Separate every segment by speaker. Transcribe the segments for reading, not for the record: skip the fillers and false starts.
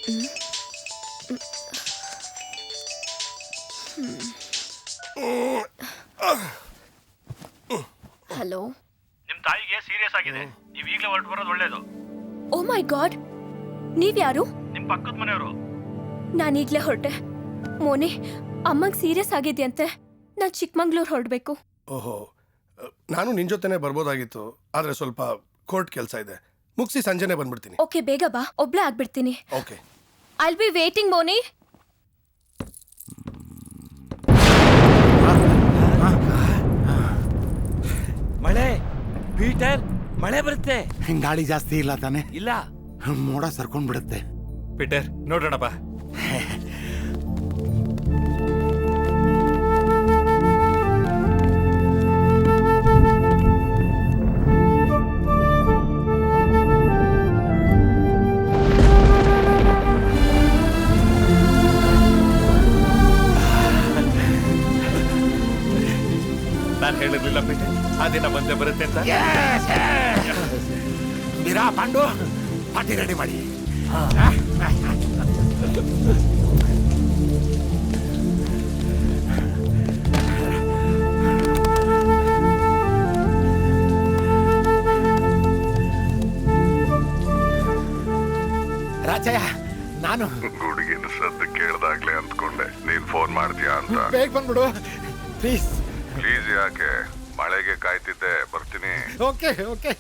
Speaker 1: Hello,
Speaker 2: ನಿಮ್ ತಾಯಿಗೆ serious ಆಗಿದೆ. ನೀವು ಈಗಲೇ ಹೊರಟು ಬರೋದು ಒಳ್ಳೇದು.
Speaker 1: ಓ ಮೈ ಗಾಡ್, ನೀವ್ಯಾರು?
Speaker 2: ನಿಮ್ ಪಕ್ಕದ ಮನೆಯವರು.
Speaker 1: ನಾನೀಗ್ಲೇ ಹೊರಟೆ. ಮೋನಿ, ಅಮ್ಮಂಗ್ ಸೀರಿಯಸ್ ಆಗಿದ್ಯಂತೆ. ನಾನ್ ಚಿಕ್ಕಮಂಗ್ಳೂರ್ ಹೊರಡ್ಬೇಕು.
Speaker 3: ಓಹೋ, ನಾನು ನಿನ್ ಜೊತೆನೆ ಬರ್ಬೋದಾಗಿತ್ತು, ಆದ್ರೆ ಸ್ವಲ್ಪ ಕೋರ್ಟ್ ಕೆಲಸ ಇದೆ. ಮುಗಿಸಿ ಸಂಜೆನೆ ಬಂದ್ಬಿಡ್ತೀನಿ.
Speaker 1: ಓಕೆ, ಬೇಗ ಬಾ, ಒಬ್ಳೆ ಆಗ್ಬಿಡ್ತೀನಿ.
Speaker 3: Okay,
Speaker 1: I will be waiting ಮೋನಿ.
Speaker 2: ಮಳೆ ಪೀಟರ್, ಮಳೆ ಬರುತ್ತೆ.
Speaker 4: ಗಾಳಿ ಜಾಸ್ತಿ ಇಲ್ಲ ತಾನೆ?
Speaker 2: ಇಲ್ಲ,
Speaker 4: ಮೋಡ ಸರ್ಕೊಂಡ್ ಬಿಡುತ್ತೆ.
Speaker 2: ಪೀಟರ್ ನೋಡೋಣ ಬಾ. ನಾನು ಹೇಳಿರ್ಲಿಲ್ಲ ಪೀಟರ್, ಆ ದಿನ ಬಂದೇ ಬರುತ್ತೆ ಅಂತ.
Speaker 4: ಮೀರಾ, ಪಾಂಡು, ಪಾರ್ಟಿ ರೆಡಿ ಮಾಡಿ. ರಾಜಯ್ಯ, ನಾನು
Speaker 5: ಹುಡುಗಿನ ಸದ್ದು ಕೇಳ್ದಾಗ್ಲೇ ಅಂದ್ಕೊಂಡೆ ನೀನ್ ಫೋನ್ ಮಾಡ್ತೀಯಾ ಅಂತ.
Speaker 4: ಬೇಗ ಬಂದ್ಬಿಡು ಪ್ಲೀಸ್.
Speaker 5: ಪ್ಲೀಸ್ ಯಾಕೆ, ಮಳೆಗೆ ಕಾಯ್ತಿದ್ದೆ, ಬರ್ತೀನಿ.
Speaker 4: Okay okay.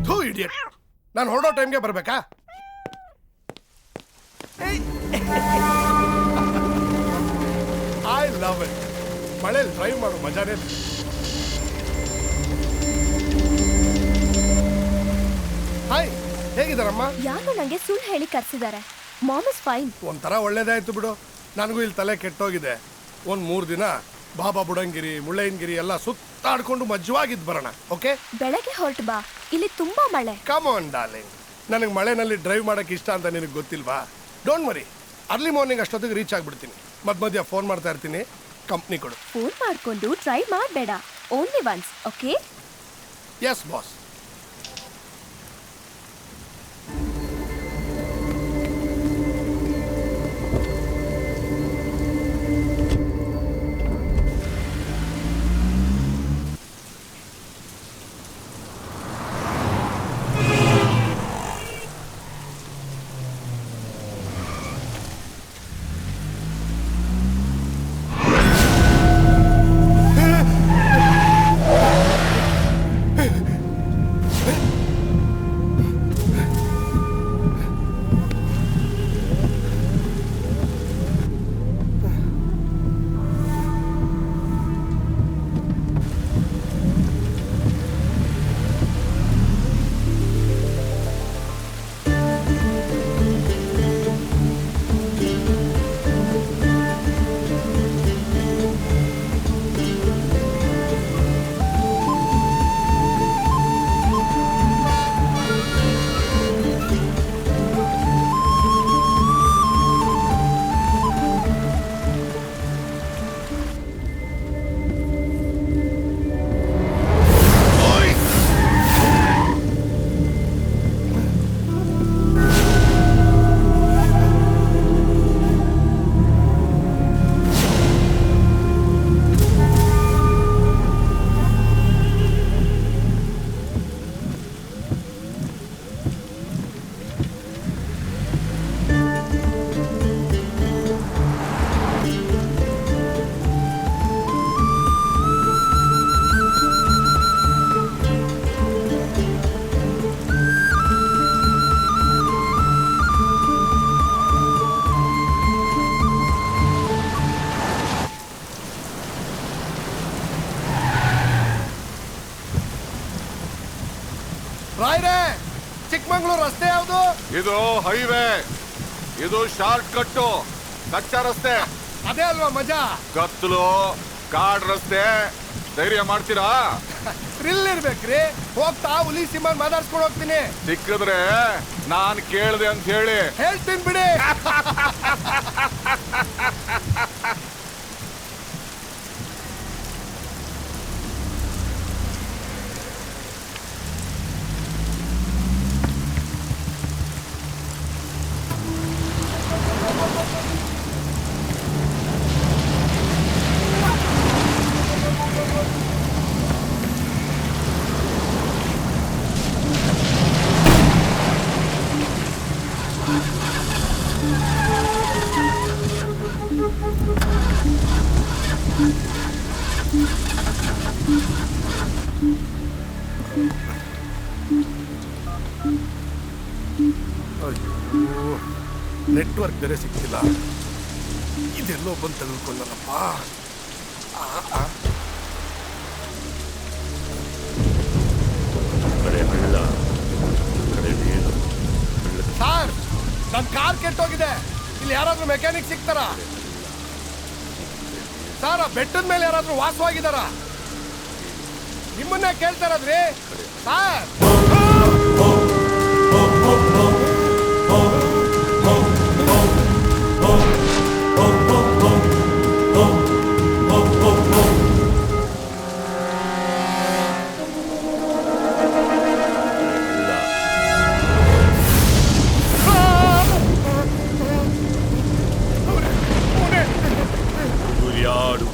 Speaker 3: ಥೂ ಇಡಿಯಟ್, ನಾನು ಹೊರಡೋ ಟೈಮ್ಗೆ ಬರ್ಬೇಕಾ? I love it. ಮಳೇಲಿ ಡ್ರೈವ್ ಮಾಡೋ ಮಜಾನೇ. ಹಾಯ್, ಹೇಗಿದ್ದಾರಮ್ಮ?
Speaker 1: ಯಾರು ನಂಗೆ ಸುಳ್ಳು ಹೇಳಿ ಕರ್ಸಿದ್ದಾರೆ. Ma'am is fine.
Speaker 3: ಒಂಥರ ಒಳ್ಳೇದಾಯ್ತು ಬಿಡು. ನನಗೂ ಇಲ್ಲಿ ತಲೆ ಕೆಟ್ಟೋಗಿದೆ. ಒಂದ್ 3 ದಿನ ಬಾಬಾ ಬುಡಂಗಿರಿ, ಮುಳ್ಳಯ್ಯನಗಿರಿ ಎಲ್ಲ ಸುತ್ತಾಡ್ಕೊಂಡು ಮಜ್ವಾಗಿದ್ದು ಬರೋಣ. ಓಕೆ,
Speaker 1: ಬೆಳಗ್ಗೆ ಹೊರಟು ಬಾ, ಇಲ್ಲಿ ತುಂಬಾ ಮಳೆ.
Speaker 3: ಕಮ್ ಆನ್ ಡಾರ್ಲಿಂಗ್, ನನಗೆ ಮಳೆನಲ್ಲಿ ಡ್ರೈವ್ ಮಾಡಕ್ಕೆ ಇಷ್ಟ ಅಂತ ನಿನಗೆ ಗೊತ್ತಿಲ್ವಾ? ಡೋಂಟ್ ವರಿ, ಅರ್ಲಿ ಮಾರ್ನಿಂಗ್ ಅಷ್ಟೊತ್ತಿಗೆ ರೀಚ್ ಆಗ್ಬಿಡ್ತೀನಿ. ಮಧ್ಯ ಫೋನ್ ಮಾಡ್ತಾ ಇರ್ತೀನಿ. ಕಂಪ್ನಿ ಕೊಡು.
Speaker 1: ಫೋನ್ ಮಾಡ್ಕೊಂಡು ಟ್ರೈ ಮಾಡಬೇಡ, only once. Okay?
Speaker 3: Yes boss. ರಾಯ್ರೆ, ಚಿಕ್ಕಮಂಗ್ಳೂರು ರಸ್ತೆ ಯಾವುದು?
Speaker 5: ಇದು ಹೈವೇ, ಇದು ಶಾರ್ಟ್ ಕಟ್ಟು, ಕಚ್ಚಾ ರಸ್ತೆ.
Speaker 3: ಅದೇ ಅಲ್ವಾ ಮಜಾ?
Speaker 5: ಕತ್ತಲು, ಕಾಡ್ ರಸ್ತೆ. ಧೈರ್ಯ ಮಾಡ್ತೀರಾ?
Speaker 3: ಥ್ರಿಲ್ ಇರ್ಬೇಕ್ರಿ. ಹೋಗ್ತಾ ಹುಲಿ ಸಿಂಹನ್ ಮಾತಾಡ್ಸ್ಕೊಂಡು ಹೋಗ್ತೀನಿ.
Speaker 5: ಸಿಕ್ಕಿದ್ರೆ ನಾನ್ ಕೇಳ್ದೆ ಅಂತ ಹೇಳಿ.
Speaker 3: ಹೇಳ್ತೀನಿ ಬಿಡಿ. ನೆಟ್ವರ್ಕ್ ಬೇರೆ ಸಿಗ್ತಿಲ್ಲ. ಇದೆಲ್ಲೋ ಬಂದು ತೆಗೆದುಕೊಂಡಲ್ಲಪ್ಪ. ಸರ್, ನನ್ನ ಕಾರ್ ಕೆಟ್ಟೋಗಿದೆ. ಇಲ್ಲಿ ಯಾರಾದ್ರೂ ಮೆಕ್ಯಾನಿಕ್ ಸಿಗ್ತಾರ? ಸರ್, ಆ ಬೆಟ್ಟದ ಮೇಲೆ ಯಾರಾದ್ರೂ ವಾಸವಾಗಿದಾರ? ನಿಮ್ಮನ್ನ ಕೇಳ್ತಾರದ್ರಿ ಸರ್.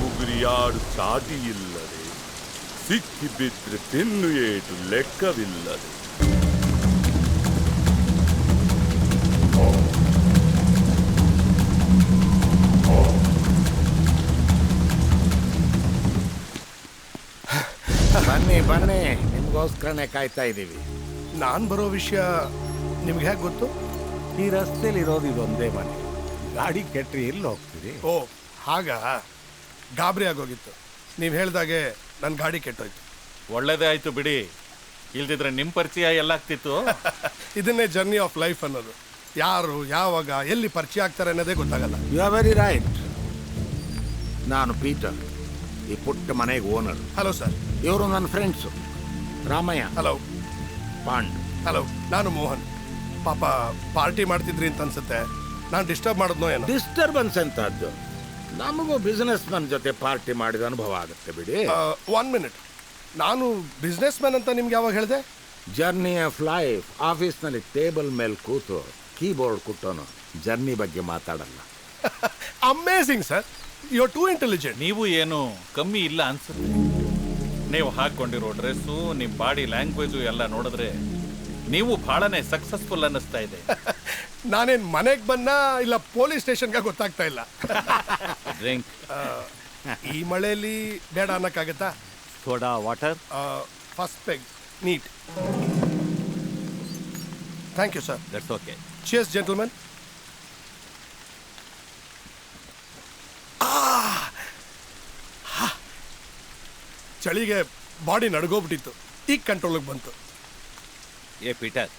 Speaker 5: ಉಗುರಿಯಾಡು ಚಾಟಿ ಇಲ್ಲದೆ ಸಿಕ್ಕಿ ಬಿದ್ರೆ ತಿನ್ನು ಏಟು ಲೆಕ್ಕವಿಲ್ಲದೆ.
Speaker 4: ಬನ್ನಿ ಬನ್ನಿ, ನಿಮ್ಗೋಸ್ಕರನೇ ಕಾಯ್ತಾ ಇದ್ದೀವಿ.
Speaker 3: ನಾನ್ ಬರೋ ವಿಷಯ ನಿಮ್ಗೆ ಹೇಗೆ ಗೊತ್ತು?
Speaker 4: ಈ ರಸ್ತೆಯಲ್ಲಿ ಇರೋದು ಇದೊಂದೇ ಮನೆ. ಗಾಡಿ ಕೆಟ್ಟರೆ ಎಲ್ಲಿ ಹೋಗ್ತೀರಿ?
Speaker 3: ಓ ಹಾಗ, ಗಾಬರಿ ಆಗೋಗಿತ್ತು. ನೀವು ಹೇಳ್ದಾಗೆ ನನ್ನ ಗಾಡಿ ಕೆಟ್ಟೋಯ್ತು.
Speaker 2: ಒಳ್ಳೇದೇ ಆಯ್ತು ಬಿಡಿ, ಇಲ್ದಿದ್ರೆ ನಿಮ್ ಪರಿಚಯ ಎಲ್ಲಾಗ್ತಿತ್ತು.
Speaker 3: ಇದನ್ನೇ ಜರ್ನಿ ಆಫ್ ಲೈಫ್ ಅನ್ನೋದು. ಯಾರು ಯಾವಾಗ ಎಲ್ಲಿ ಪರಿಚಯ ಆಗ್ತಾರೆ ಅನ್ನೋದೇ ಗೊತ್ತಾಗಲ್ಲ.
Speaker 4: You are very right. ನಾನು ಪೀಟರ್, ಈ ಪುಟ್ಟ ಮನೆಗೆ ಓನರ್.
Speaker 3: Hello sir.
Speaker 4: ಇವರು ನನ್ನ friends, Ramaiah,
Speaker 3: hello.
Speaker 4: Pandu.
Speaker 3: Hello, ನಾನು ಮೋಹನ್. ಪಾಪ ಪಾರ್ಟಿ ಮಾಡ್ತಿದ್ರಿ ಅಂತ ಅನ್ಸುತ್ತೆ. ನಾನು ಡಿಸ್ಟರ್ಬ್ ಮಾಡಿದ್ನೋ ಏನೋ?
Speaker 4: ಡಿಸ್ಟರ್ಬೆನ್ಸ್ ಅಂತದ್ದು ನಮಗೂ ಬಿಸ್ನೆಸ್ ಮ್ಯಾನ್ ಜೊತೆ ಪಾರ್ಟಿ ಮಾಡಿದ ಅನುಭವ ಆಗುತ್ತೆ ಬಿಡಿ.
Speaker 3: 1 ಮಿನಿಟ್. ನಾನು ಬಿಸ್ನೆಸ್ ಮ್ಯಾನ್ ಅಂತ ನಿಮ್ಗೆ ಯಾವಾಗ ಹೇಳಿದೆ?
Speaker 4: Journey of life. ಆಫೀಸ್ನಲ್ಲಿ ಟೇಬಲ್ ಮೇಲೆ ಕೂತು ಕೀಬೋರ್ಡ್ ಕುಟ್ಟೋನು ಜರ್ನಿ ಬಗ್ಗೆ ಮಾತಾಡಲ್ಲ.
Speaker 3: Amazing sir, you are too intelligent.
Speaker 2: ನೀವು ಏನು ಕಮ್ಮಿ ಇಲ್ಲ ಅನ್ಸುತ್ತೆ. ನೀವು ಹಾಕೊಂಡಿರೋ ಡ್ರೆಸ್ಸು, ನಿಮ್ ಬಾಡಿ ಲ್ಯಾಂಗ್ವೇಜು ಎಲ್ಲ ನೋಡಿದ್ರೆ ನೀವು ಬಹಳನೇ ಸಕ್ಸಸ್ಫುಲ್ ಅನ್ನಿಸ್ತಾ ಇದೆ.
Speaker 3: ನಾನೇನ್ ಮನೆಗೆ ಬನ್ನ ಇಲ್ಲ ಪೊಲೀಸ್ ಸ್ಟೇಷನ್ಗೆ ಗೊತ್ತಾಗ್ತಾ ಇಲ್ಲ.
Speaker 2: ಡ್ರಿಂಕ್.
Speaker 3: ಈ ಮಳೆಯಲ್ಲಿ ಬೇಡ ಅನ್ನಕ್ಕಾಗತ್ತಾ?
Speaker 2: Soda water.
Speaker 3: First peg neat. Thank you sir.
Speaker 2: That's okay.
Speaker 3: Cheers gentleman. ಚಳಿಗೆ ಬಾಡಿ ನಡ್ಗೋಗ್ಬಿಟ್ಟಿತ್ತು. ಈಗ ಕಂಟ್ರೋಲಿಗೆ ಬಂತು.
Speaker 6: ಏ ಪೀಟರ್,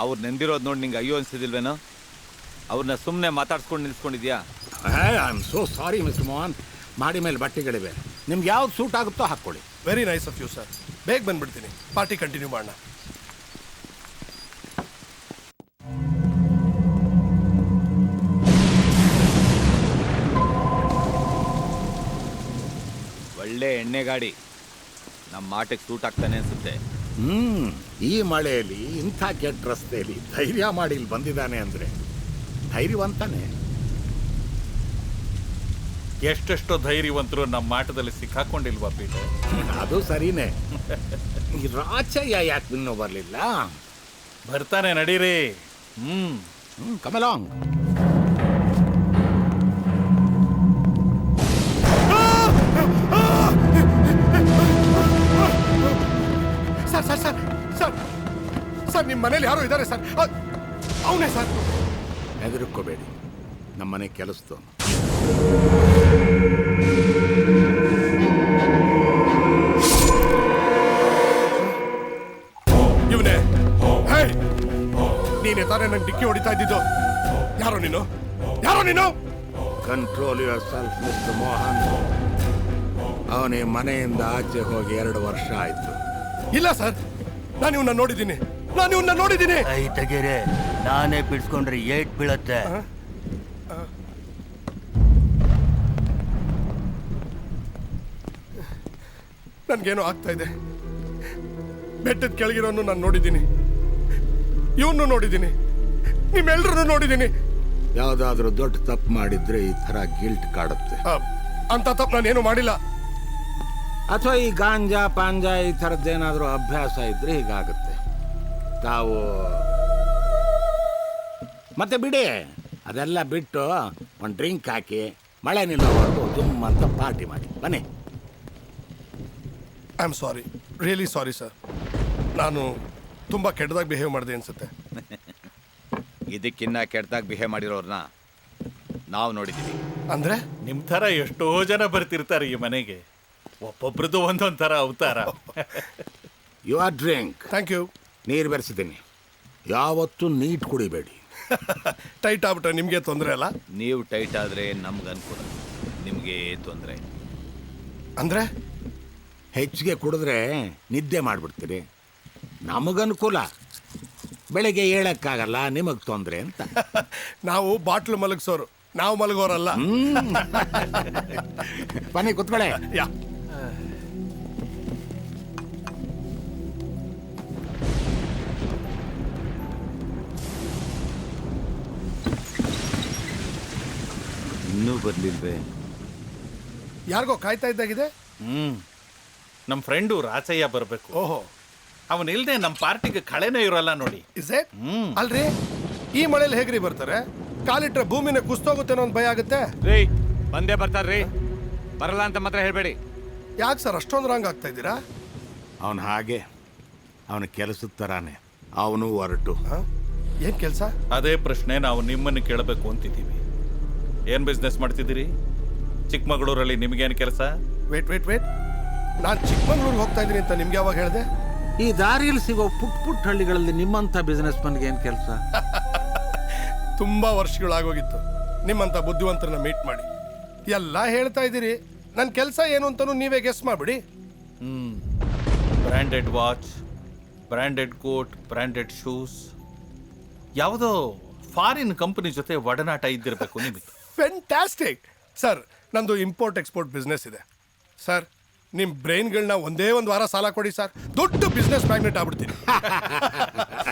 Speaker 6: ಅವ್ರು ನೆಂದಿರೋದು ನೋಡಿ ನಿಂಗೆ ಅಯ್ಯೋ ಅನ್ಸಿದಿಲ್ವೇನೋ? ಅವ್ರನ್ನ ಸುಮ್ಮನೆ ಮಾತಾಡ್ಸ್ಕೊಂಡು ನಿಲ್ಸ್ಕೊಂಡಿದ್ಯಾ?
Speaker 4: I am so sorry mister Mohan. ಮಾಡಿ ಮೇಲೆ ಬಟ್ಟೆಗಳಿವೆ, ನಿಮ್ಗೆ ಯಾವ್ದು ಸೂಟ್ ಆಗುತ್ತೋ ಹಾಕ್ಕೊಳ್ಳಿ.
Speaker 3: Very nice of you sir. ಬೇಗ ಬಂದ್ಬಿಡ್ತೀನಿ. ಪಾರ್ಟಿ ಕಂಟಿನ್ಯೂ ಮಾಡೋಣ.
Speaker 6: ಒಳ್ಳೆ ಎಣ್ಣೆ ಗಾಡಿ, ನಮ್ಮ ಮಾಟಕ್ಕೆ ಸೂಟ್ ಆಗ್ತಾನೆ ಅನ್ಸುತ್ತೆ.
Speaker 4: ಈ ಮಳೆಯಲ್ಲಿ ಇಂಥ ಕೆಟ್ಟ ರಸ್ತೆಯಲ್ಲಿ ಧೈರ್ಯ ಮಾಡಿ ಇಲ್ಲಿ ಬಂದಿದ್ದಾನೆ ಅಂದ್ರೆ ಧೈರ್ಯವಂತಾನೆ.
Speaker 2: ಎಷ್ಟೆಷ್ಟೋ ಧೈರ್ಯವಂತರು ನಮ್ಮ ಮಾಟದಲ್ಲಿ ಸಿಕ್ಕಾಕೊಂಡಿಲ್ವಾ ಪೀಟರ್?
Speaker 4: ಅದು ಸರಿನೇ. ಈ ರಾಚಯ್ಯ ಯಾಕೆ ಇನ್ನೂ ಬರಲಿಲ್ಲ?
Speaker 2: ಬರ್ತಾನೆ, ನಡೀರಿ.
Speaker 4: Come along.
Speaker 3: Sir sir sir sir sir, ನಿಮ್ಮ ಮನೇಲಿ ಯಾರು ಇದ್ದಾರೆ ಸರ್? ಅವನೇ ಸರ್.
Speaker 4: ಹೆದರ್ಕೋಬೇಡಿ, ನಮ್ಮನೆ ಕೆಲಸದವನು.
Speaker 3: ಇವನೇ. ನೀನೇ ತಾನೇ ನಂಗೆ ಡಿಕ್ಕಿ ಹೊಡಿತಾ ಇದ್ದಿದ್ದು? ಯಾರೋ ನೀನು? ಯಾರೋ ನೀನು?
Speaker 4: Control your self mister Mohan. ಅವನೇ ಮನೆಯಿಂದ ಆಚೆ ಹೋಗಿ 2 ವರ್ಷ ಆಯ್ತು.
Speaker 3: ಇಲ್ಲ ಸರ್, ನಾನು ಇವನ್ನ ನೋಡಿದ್ದೀನಿ. ನಾನು ಇವನ್ನ ನೋಡಿದ್ದೀನಿ.
Speaker 7: ಐ ತೆಗೀರಿ, ನಾನೇ ಬಿಡ್ಸ್ಕೊಂಡ್ರೆ ಏಟ್ ಬೀಳತ್ತೆ.
Speaker 3: ನನ್ಗೇನೋ ಆಗ್ತಾ ಇದೆ. ಬೆಟ್ಟದ ಕೆಳಗಿರೋನು ನಾನು ನೋಡಿದ್ದೀನಿ, ಇವನು ನೋಡಿದ್ದೀನಿ, ನಿಮ್ಮೆಲ್ರೂ ನೋಡಿದ್ದೀನಿ.
Speaker 4: ಯಾವ್ದಾದ್ರೂ ದೊಡ್ಡ ತಪ್ಪು ಮಾಡಿದ್ರೆ ಈ ತರ ಗಿಲ್ಟ್ ಕಾಡುತ್ತೆ.
Speaker 3: ಅಂತ ತಪ್ಪು ನಾನೇನು ಮಾಡಿಲ್ಲ.
Speaker 4: ಅಥವಾ ಈ ಗಾಂಜಾ ಪಾಂಜಾ ಈ ಥರದ್ದೇನಾದ್ರೂ ಅಭ್ಯಾಸ ಇದ್ರೆ ಹೀಗಾಗುತ್ತೆ. ತಾವು ಮತ್ತೆ ಬಿಡಿ, ಅದೆಲ್ಲ ಬಿಟ್ಟು ಒಂದು ಡ್ರಿಂಕ್ ಹಾಕಿ ಮಳೆ ನಿಲ್ಲೋವರೆಗೂ ಜುಮ್ ಅಂತ ಪಾರ್ಟಿ ಮಾಡಿ ಬನ್ನಿ.
Speaker 3: I am sorry, really sorry sir. ನಾನು ತುಂಬ ಕೆಟ್ಟದಾಗಿ ಬಿಹೇವ್ ಮಾಡಿದೆ ಅನ್ಸುತ್ತೆ.
Speaker 6: ಇದಕ್ಕಿನ್ನ ಕೆಟ್ಟದಾಗಿ ಬಿಹೇವ್ ಮಾಡಿರೋರ್ನ ನಾವು ನೋಡಿದ್ದೀವಿ.
Speaker 3: ಅಂದ್ರೆ
Speaker 2: ನಿಮ್ ಥರ ಎಷ್ಟೋ ಜನ ಬರ್ತಿರ್ತಾರೆ ಈ ಮನೆಗೆ, ಒಬ್ಬೊಬ್ರದ್ದು ಒಂದೊಂದ್ ಥರ ಅವತಾರ.
Speaker 4: Your drink.
Speaker 3: Thank you.
Speaker 4: ನೀರು ಬೆರೆಸಿದ್ದೀನಿ. ಯಾವತ್ತೂ ನೀಟ್ ಕುಡಿಬೇಡಿ.
Speaker 3: ಟೈಟ್ ಆಗ್ಬಿಟ್ರೆ ನಿಮಗೆ ತೊಂದರೆ ಅಲ್ಲ?
Speaker 6: ನೀವು ಟೈಟ್ ಆದರೆ ನಮ್ಗೆ ಅನುಕೂಲ, ನಿಮಗೆ ತೊಂದರೆ.
Speaker 3: ಅಂದ್ರೆ
Speaker 4: ಹೆಚ್ಚಿಗೆ ಕುಡಿದ್ರೆ ನಿದ್ದೆ ಮಾಡಿಬಿಡ್ತೀರಿ. ನಮಗನುಕೂಲ, ಬೆಳಗ್ಗೆ ಹೇಳಕ್ಕಾಗಲ್ಲ, ನಿಮಗೆ ತೊಂದರೆ ಅಂತ.
Speaker 3: ನಾವು ಬಾಟ್ಲು ಮಲಗಿಸೋರು, ನಾವು ಮಲಗೋರಲ್ಲ.
Speaker 4: ಬನ್ನಿ ಕುತ್ಕೊಳ್ಳೆ.
Speaker 3: ಯಾ
Speaker 6: ಇನ್ನೂ ಬರ್ಲಿಲ್ವೇ?
Speaker 3: ಯಾರಿಗೋ ಕಾಯ್ತಾ ಇದ್ದಾಗಿದೆ.
Speaker 2: ನಮ್ಮ ಫ್ರೆಂಡು ರಾಚಯ್ಯ ಬರಬೇಕು.
Speaker 3: ಓಹೋ,
Speaker 2: ಅವನಿಲ್ದೆ ನಮ್ಮ ಪಾರ್ಟಿಗೆ ಕಳೆನೇ ಇರೋಲ್ಲ ನೋಡಿ.
Speaker 3: Is it? ಅಲ್ರಿ, ಈ ಮಳೇಲಿ ಹೇಗ್ರಿ ಬರ್ತಾರೆ? ಕಾಲಿಟ್ರೆ ಭೂಮಿನ ಕುಸ್ತೋಗುತ್ತೇನೋ ಒಂದು ಭಯ ಆಗುತ್ತೆ.
Speaker 6: ರೀ ಬಂದೇ ಬರ್ತಾರ್ರಿ, ಬರಲ್ಲ ಅಂತ ಮಾತ್ರ ಹೇಳ್ಬೇಡಿ.
Speaker 3: ಯಾಕೆ ಸರ್ ಅಷ್ಟೊಂದು ರಾಂಗ್ ಆಗ್ತಾ ಇದ್ದೀರಾ?
Speaker 4: ಅವನು ಹಾಗೆ, ಅವನ ಕೆಲಸದ ಥರಾನೆ ಅವನು ಹೊರಟು.
Speaker 3: ಏನ್ ಕೆಲಸ?
Speaker 2: ಅದೇ ಪ್ರಶ್ನೆ ನಾವು ನಿಮ್ಮನ್ನು ಕೇಳಬೇಕು ಅಂತಿದ್ದೀವಿ. ಏನ್ ಬಿಸ್ನೆಸ್ ಮಾಡ್ತಿದ್ದೀರಿ? ಚಿಕ್ಕಮಗಳೂರಲ್ಲಿ ನಿಮ್ಗೇನು ಕೆಲಸ?
Speaker 3: ವೇಟ್, ನಾನು ಚಿಕ್ಕಮಂಗ್ಳೂರ್ಗೆ ಹೋಗ್ತಾ ಇದ್ದೀನಿ ಅಂತ ನಿಮ್ಗೆ ಯಾವಾಗ ಹೇಳಿದೆ?
Speaker 4: ಈ ದಾರಿಯಲ್ಲಿ ಸಿಗೋ ಪುಟ್ಟ ಹಳ್ಳಿಗಳಲ್ಲಿ ನಿಮ್ಮಂಥ ಬಿಸ್ನೆಸ್ ಮನ್ಗೆ ಏನು ಕೆಲಸ?
Speaker 3: ತುಂಬಾ ವರ್ಷಗಳಾಗೋಗಿತ್ತು ನಿಮ್ಮಂತ ಬುದ್ಧಿವಂತರನ್ನ ಮೀಟ್ ಮಾಡಿ. ಎಲ್ಲ ಹೇಳ್ತಾ ಇದ್ದೀರಿ, ನನ್ನ ಕೆಲಸ ಏನು ಅಂತನೂ ನೀವೇ ಗೆಸ್ ಮಾಡ್ಬಿಡಿ.
Speaker 2: Branded watch, branded coat, branded shoes, ಯಾವುದೋ ಫಾರಿನ್ ಕಂಪನಿ ಜೊತೆ ಒಡನಾಟ ಇದ್ದಿರಬೇಕು ನಿಮಗೆ.
Speaker 3: Fantastic sir. ನಂದು ಇಂಪೋರ್ಟ್ ಎಕ್ಸ್ಪೋರ್ಟ್ ಬಿಸ್ನೆಸ್ ಇದೆ ಸರ್. ನಿಮ್ಮ ಬ್ರೈನ್ಗಳನ್ನ ಒಂದೇ ಒಂದು ವಾರ ಸಾಲ ಕೊಡಿ ಸರ್, ದೊಡ್ಡ ಬಿಸ್ನೆಸ್ ಮ್ಯಾಗ್ನೆಟ್ ಆಗ್ಬಿಡ್ತೀನಿ.